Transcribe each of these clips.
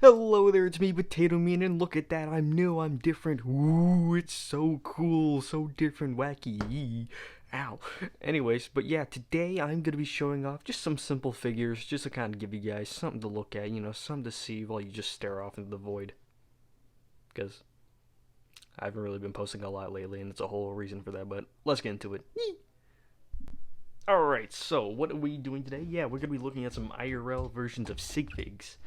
Hello there, it's me, Potato Man, and look at that, I'm new, I'm different. Ooh, it's so cool, so different, wacky. Ow. Anyways, but yeah, today I'm gonna be showing off just some simple figures, just to kind of give you guys something to look at, something to see while you just stare off into the void. Because I haven't really been posting a lot lately, and it's a whole reason for that, but let's get into it. Alright, so what are we doing today? Yeah, we're gonna be looking at some IRL versions of sig figs.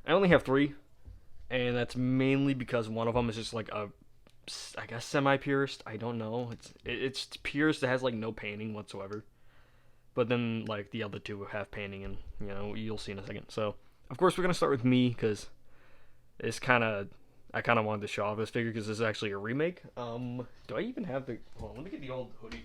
I only have three, and that's mainly because one of them is just like a, I guess, semi-purist. I don't know. It's purist that has like no painting whatsoever. But then like the other two have painting, and you'll see in a second. So of course we're gonna start with me because it's I kind of wanted to show off this figure because this is actually a remake. Do I even have the? Hold on, let me get the old hoodie.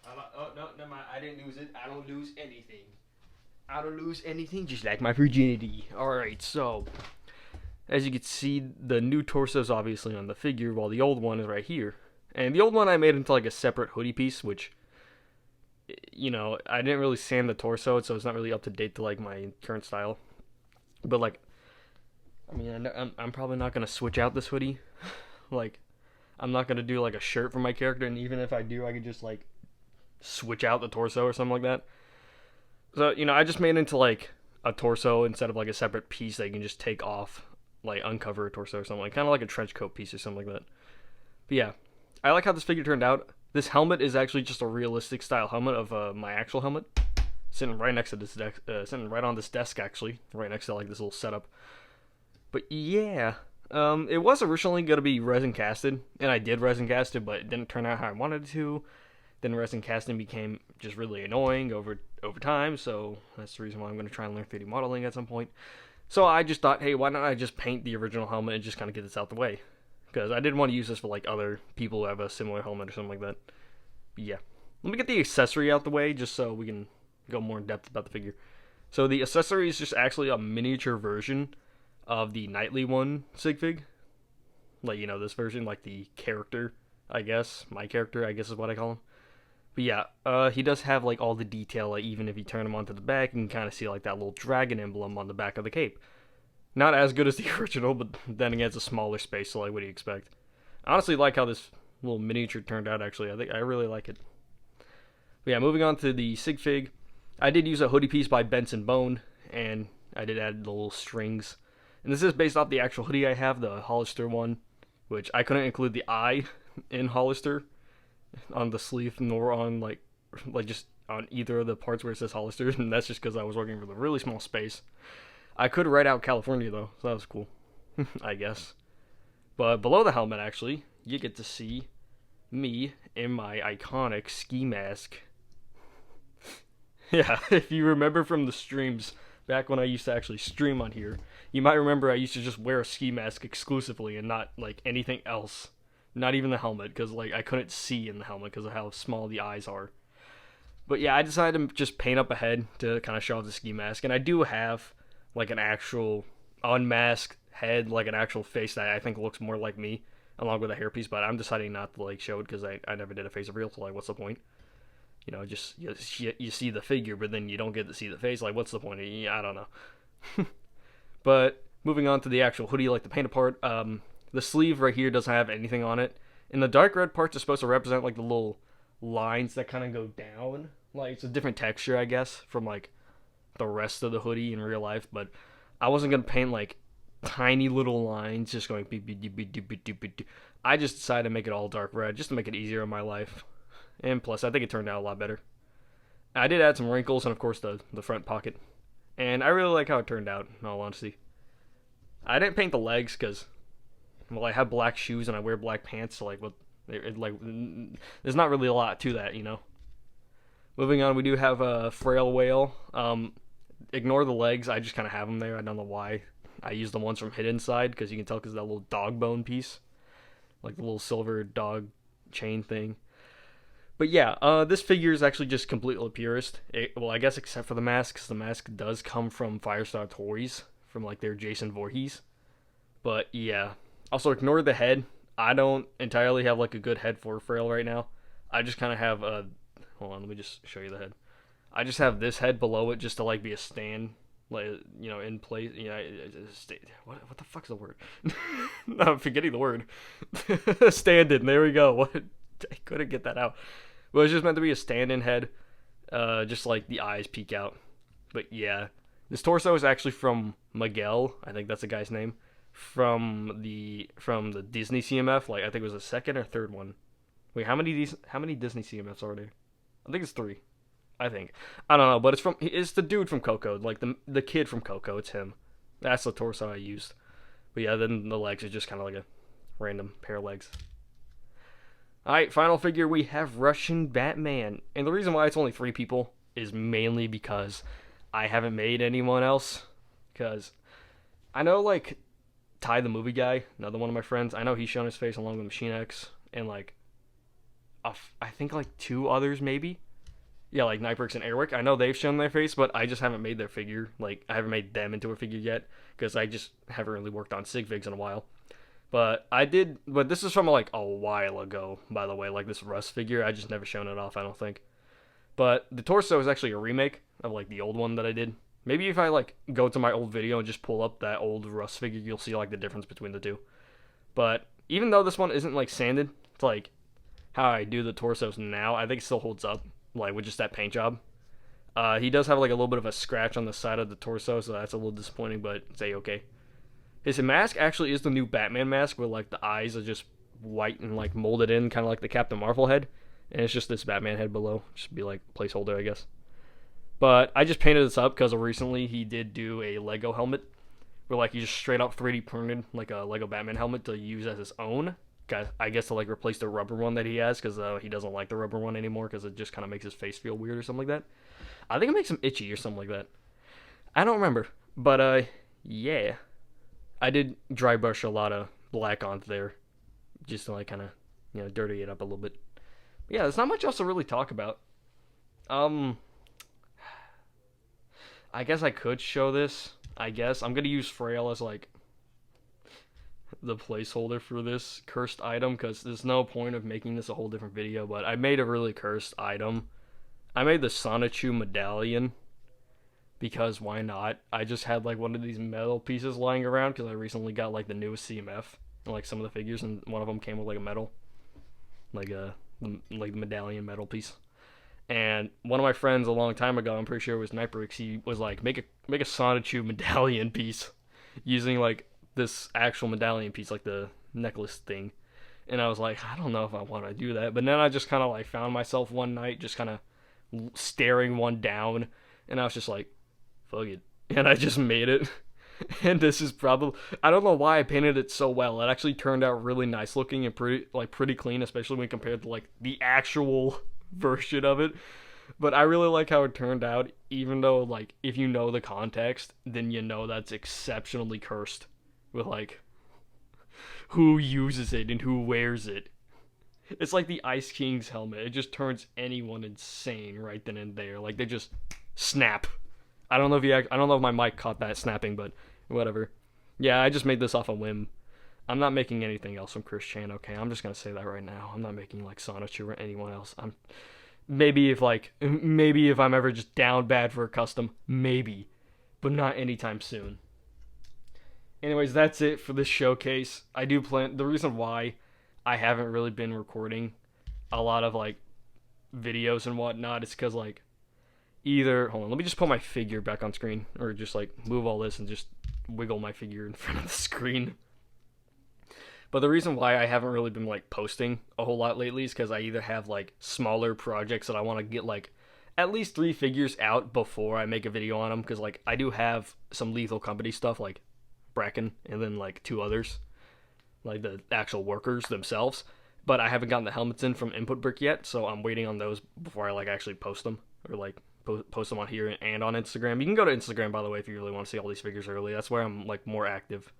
Oh no, never mind. I didn't lose it. I don't lose anything. I don't lose anything, just like my virginity. Alright, so as you can see, the new torso is obviously on the figure, while the old one is right here. And the old one I made into like a separate hoodie piece, which, I didn't really sand the torso, so it's not really up to date to like my current style. But like, I mean, I'm probably not gonna switch out this hoodie. Like, I'm not gonna do like a shirt for my character, and even if I do, I could just like switch out the torso or something like that. So, I just made it into like a torso instead of like a separate piece that you can just take off, like uncover a torso or something, like kind of like a trench coat piece or something like that. But yeah, I like how this figure turned out. This helmet is actually just a realistic style helmet of my actual helmet, sitting right next to this desk, sitting right on this desk actually, right next to like this little setup. But yeah, it was originally gonna be resin casted, and I did resin cast it, but it didn't turn out how I wanted it to. Then resin casting became just really annoying over time, so that's the reason why I'm going to try and learn 3D modeling at some point. So I just thought, hey, why don't I just paint the original helmet and just kind of get this out the way? Because I didn't want to use this for like other people who have a similar helmet or something like that. But yeah, let me get the accessory out the way just so we can go more in depth about the figure. So the accessory is just actually a miniature version of the Nightly one sig fig. Like, this version, like the character, I guess. My character, I guess is what I call him. But yeah, he does have like all the detail. Like even if you turn him onto the back, you can kind of see like that little dragon emblem on the back of the cape. Not as good as the original, but then again, it's a smaller space, so like, what do you expect? I honestly like how this little miniature turned out. Actually, I really like it. But yeah, moving on to the sig fig, I did use a hoodie piece by Benson Bone, and I did add the little strings. And this is based off the actual hoodie I have, the Hollister one, which I couldn't include the I in Hollister on the sleeve nor on like just on either of the parts where it says Hollister, and that's just because I was working with a really small space. I could write out California though, so that was cool. I guess. But below the helmet actually, you get to see me in my iconic ski mask. Yeah, if you remember from the streams back when I used to actually stream on here, you might remember I used to just wear a ski mask exclusively and not like anything else. Not even the helmet, because like I couldn't see in the helmet because of how small the eyes are. But yeah, I decided to just paint up a head to kind of show off the ski mask, and I do have like an actual unmasked head, like an actual face that I think looks more like me, along with a hairpiece. But I'm deciding not to like show it because I never did a face reveal, so like what's the point? Just you see the figure, but then you don't get to see the face. Like what's the point? I don't know. But moving on to the actual hoodie, like the paint apart. The sleeve right here doesn't have anything on it. And the dark red parts are supposed to represent like the little lines that kind of go down. Like it's a different texture, I guess, from like the rest of the hoodie in real life. But I wasn't gonna paint like tiny little lines just going beep beep beep beep beep beep beep. I just decided to make it all dark red just to make it easier in my life. And plus, I think it turned out a lot better. I did add some wrinkles and of course the front pocket. And I really like how it turned out, in all honesty. I didn't paint the legs because, well, I have black shoes and I wear black pants, so like, there's not really a lot to that, Moving on, we do have a frail whale. Ignore the legs, I just kind of have them there. I don't know why. I use the ones from Hidden Side because you can tell because that little dog bone piece, like the little silver dog chain thing. But yeah, this figure is actually just completely purist. Well, I guess except for the mask, because the mask does come from Firestar Toys, from like their Jason Voorhees. But yeah, also ignore the head. I don't entirely have like a good head for Frail right now. I just kind of have a, hold on, let me just show you the head. I just have this head below it just to like be a stand, like, in place. What the fuck's the word? No, I'm forgetting the word. Stand-in. There we go. What? I couldn't get that out. Well, it's just meant to be a stand-in head. Just like the eyes peek out. But yeah, this torso is actually from Miguel. I think that's the guy's name. From the Disney CMF. Like I think it was the second or third one. Wait, how many Disney CMFs are there? I think it's 3. I think. I don't know, but it's the dude from Coco, like the kid from Coco. It's him. That's the torso I used. But yeah, then the legs are just kind of like a random pair of legs. Alright, final figure, we have Russian Batman. And the reason why it's only 3 people is mainly because I haven't made anyone else. Because I know, like, Ty the movie guy, another one of my friends, I know he's shown his face along with Machine X. And, like, I think, like, 2 others, maybe. Yeah, like Nyperx and Airwick. I know they've shown their face, but I just haven't made their figure. Like, I haven't made them into a figure yet. Because I just haven't really worked on sig figs in a while. But this is from like a while ago, by the way, like this Rust figure. I just never shown it off, I don't think. But the torso is actually a remake of like the old one that I did. Maybe if I like go to my old video and just pull up that old Rust figure, you'll see like the difference between the two. But even though this one isn't like sanded, it's like how I do the torsos now, I think it still holds up, like with just that paint job. He does have like a little bit of a scratch on the side of the torso, so that's a little disappointing, but it's a-okay. His mask actually is the new Batman mask, where like the eyes are just white and like molded in, kind of like the Captain Marvel head, and it's just this Batman head below, just be like placeholder, I guess. But I just painted this up because recently he did do a Lego helmet, where like he just straight up 3D printed like a Lego Batman helmet to use as his own. I guess to like replace the rubber one that he has, because he doesn't like the rubber one anymore because it just kind of makes his face feel weird or something like that. I think it makes him itchy or something like that. I don't remember, but yeah. I did dry brush a lot of black onto there, just to like kind of, dirty it up a little bit. But yeah, there's not much else to really talk about. I guess I could show this. I guess I'm gonna use Frail as like the placeholder for this cursed item, because there's no point of making this a whole different video. But I made a really cursed item. I made the Sonichu medallion. Because why not? I just had like one of these metal pieces lying around because I recently got like the newest CMF and like some of the figures, and one of them came with like a metal, like the medallion metal piece. And one of my friends a long time ago, I'm pretty sure it was Nyperx, he was like, make a Sonichu medallion piece using like this actual medallion piece, like the necklace thing. And I was like, I don't know if I want to do that. But then I just kind of like found myself one night just kind of staring one down, and I was just like, fuck it. And I just made it. And this is probably, I don't know why I painted it so well. It actually turned out really nice looking and pretty clean, especially when compared to like the actual version of it. But I really like how it turned out, even though like if you know the context, then you know that's exceptionally cursed with like who uses it and who wears it. It's like the Ice King's helmet. It just turns anyone insane right then and there. Like they just snap. I don't know if my mic caught that snapping, but whatever. Yeah, I just made this off a whim. I'm not making anything else from Chris Chan, okay? I'm just gonna say that right now. I'm not making like Sonichu or anyone else. Maybe if I'm ever just down bad for a custom, maybe, but not anytime soon. Anyways, that's it for this showcase. I do plan, the reason why I haven't really been recording a lot of like videos and whatnot is because like hold on, let me just put my figure back on screen, or just like move all this and just wiggle my figure in front of the screen. But the reason why I haven't really been like posting a whole lot lately is because I either have like smaller projects that I want to get like at least 3 figures out before I make a video on them, because like I do have some Lethal Company stuff like Bracken and then like 2 others, like the actual workers themselves, but I haven't gotten the helmets in from Input Brick yet, so I'm waiting on those before I like actually post them, or like post them on here and on Instagram. You can go to Instagram, by the way, if you really want to see all these figures early. That's where I'm like more active.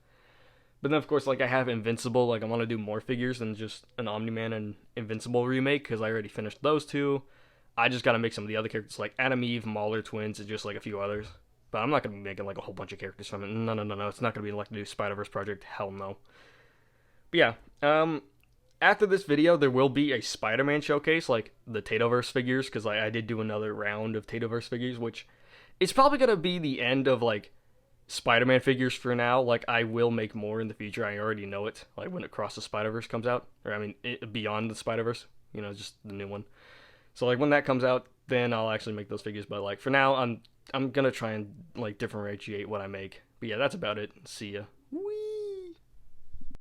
But then of course, like I have Invincible. Like I want to do more figures than just an Omni-Man and Invincible remake, because I already finished those 2. I just gotta make some of the other characters like Adam Eve, Mauler twins, and just like a few others. But I'm not gonna be making like a whole bunch of characters from it. No. It's not gonna be like the new Spider-Verse project. Hell no. But yeah. After this video, there will be a Spider-Man showcase, like the Tatoverse figures, because I did do another round of Tatoverse figures, which it's probably gonna be the end of like Spider-Man figures for now. Like I will make more in the future. I already know it. Like when Across the Spider-Verse comes out, or I mean, Beyond the Spider-Verse. Just the new one. So like when that comes out, then I'll actually make those figures. But like for now, I'm gonna try and like differentiate what I make. But yeah, that's about it. See ya.